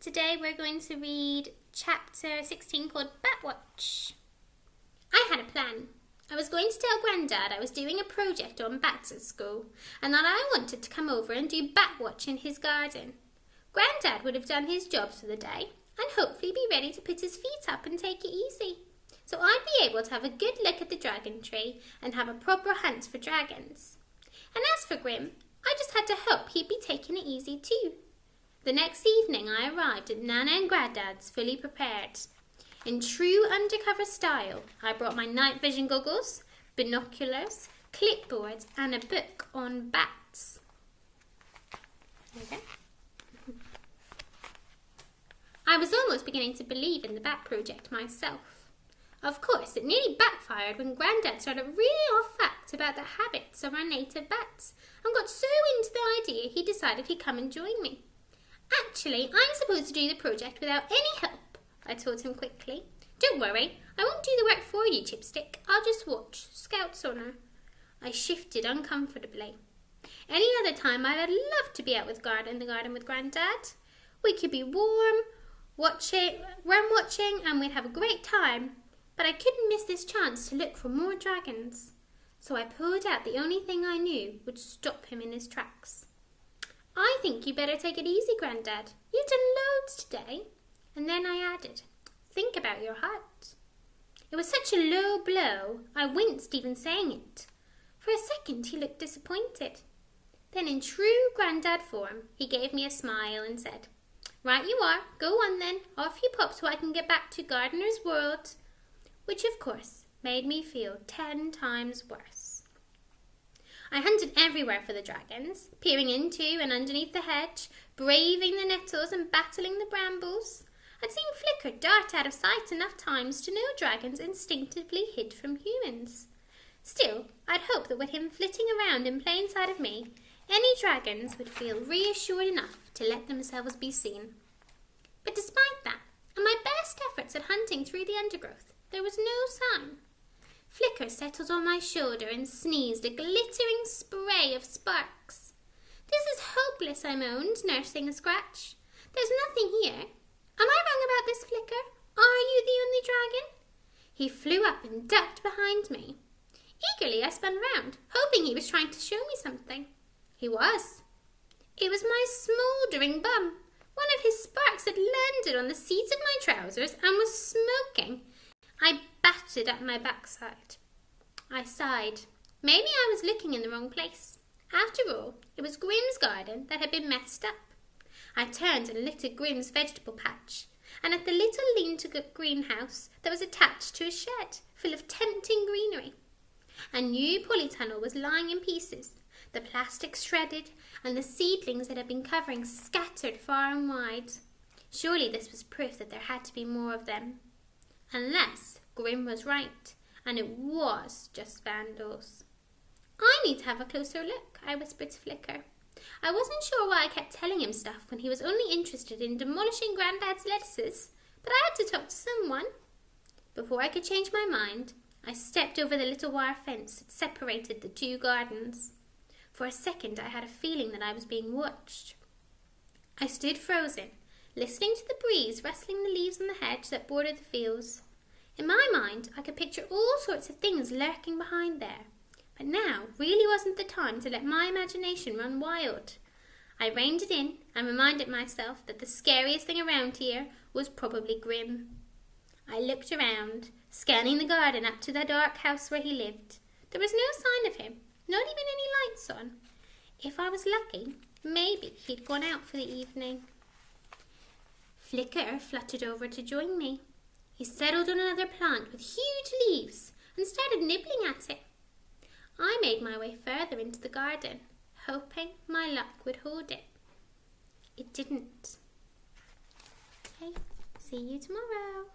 Today we're going to read chapter 16 called Batwatch. I had a plan. I was going to tell Grandad I was doing a project on bats at school and that I wanted to come over and do Batwatch in his garden. Grandad would have done his job for the day and hopefully be ready to put his feet up and take it easy. So I'd be able to have a good look at the dragon tree and have a proper hunt for dragons. And as for Grim, I just had to hope he'd be taking it easy too. The next evening I arrived at Nana and Grandad's fully prepared. In true undercover style, I brought my night vision goggles, binoculars, clipboards and a book on bats. Okay. I was almost beginning to believe in the bat project myself. Of course, it nearly backfired when Grandad started really off fact about the habits of our native bats and got so into the idea he decided he'd come and join me. Actually, I'm supposed to do the project without any help, I told him quickly. Don't worry, I won't do the work for you, Chipstick. I'll just watch. Scout's honour. I shifted uncomfortably. Any other time I'd have loved to be out in the garden with Grandad. We could be worm watching, and we'd have a great time. But I couldn't miss this chance to look for more dragons. So I pulled out the only thing I knew would stop him in his tracks. I think you better take it easy, Grandad. You've done loads today. And then I added, think about your heart. It was such a low blow, I winced even saying it. For a second he looked disappointed. Then in true Grandad form, he gave me a smile and said, Right you are, go on then, off you pop so I can get back to Gardener's World. Which of course made me feel 10 times worse. I hunted everywhere for the dragons, peering into and underneath the hedge, braving the nettles and battling the brambles. I'd seen Flicker dart out of sight enough times to know dragons instinctively hid from humans. Still, I'd hoped that with him flitting around in plain sight of me, any dragons would feel reassured enough to let themselves be seen. But despite that, and my best efforts at hunting through the undergrowth, there was no sign. Flicker settled on my shoulder and sneezed a glittering spray of sparks. This is hopeless, I moaned, nursing a scratch. There's nothing here. Am I wrong about this, Flicker? Are you the only dragon? He flew up and ducked behind me. Eagerly I spun round, hoping he was trying to show me something. He was. It was my smouldering bum. One of his sparks had landed on the seats of my trousers and was smoking. I battered at my backside. I sighed. Maybe I was looking in the wrong place. After all, it was Grim's garden that had been messed up. I turned and looked at Grim's vegetable patch, and at the little lean-to greenhouse that was attached to a shed full of tempting greenery. A new polytunnel was lying in pieces, the plastic shredded, and the seedlings that had been covering scattered far and wide. Surely this was proof that there had to be more of them. Unless Grim was right, and it was just vandals. I need to have a closer look, I whispered to Flicker. I wasn't sure why I kept telling him stuff when he was only interested in demolishing Grandad's lettuces, but I had to talk to someone. Before I could change my mind, I stepped over the little wire fence that separated the two gardens. For a second I had a feeling that I was being watched. I stood frozen, listening to the breeze rustling the leaves on the hedge that bordered the fields. In my mind, I could picture all sorts of things lurking behind there. But now really wasn't the time to let my imagination run wild. I reined it in and reminded myself that the scariest thing around here was probably Grim. I looked around, scanning the garden up to the dark house where he lived. There was no sign of him, not even any lights on. If I was lucky, maybe he'd gone out for the evening. Flicker fluttered over to join me. He settled on another plant with huge leaves and started nibbling at it. I made my way further into the garden, hoping my luck would hold it. It didn't. Okay, see you tomorrow.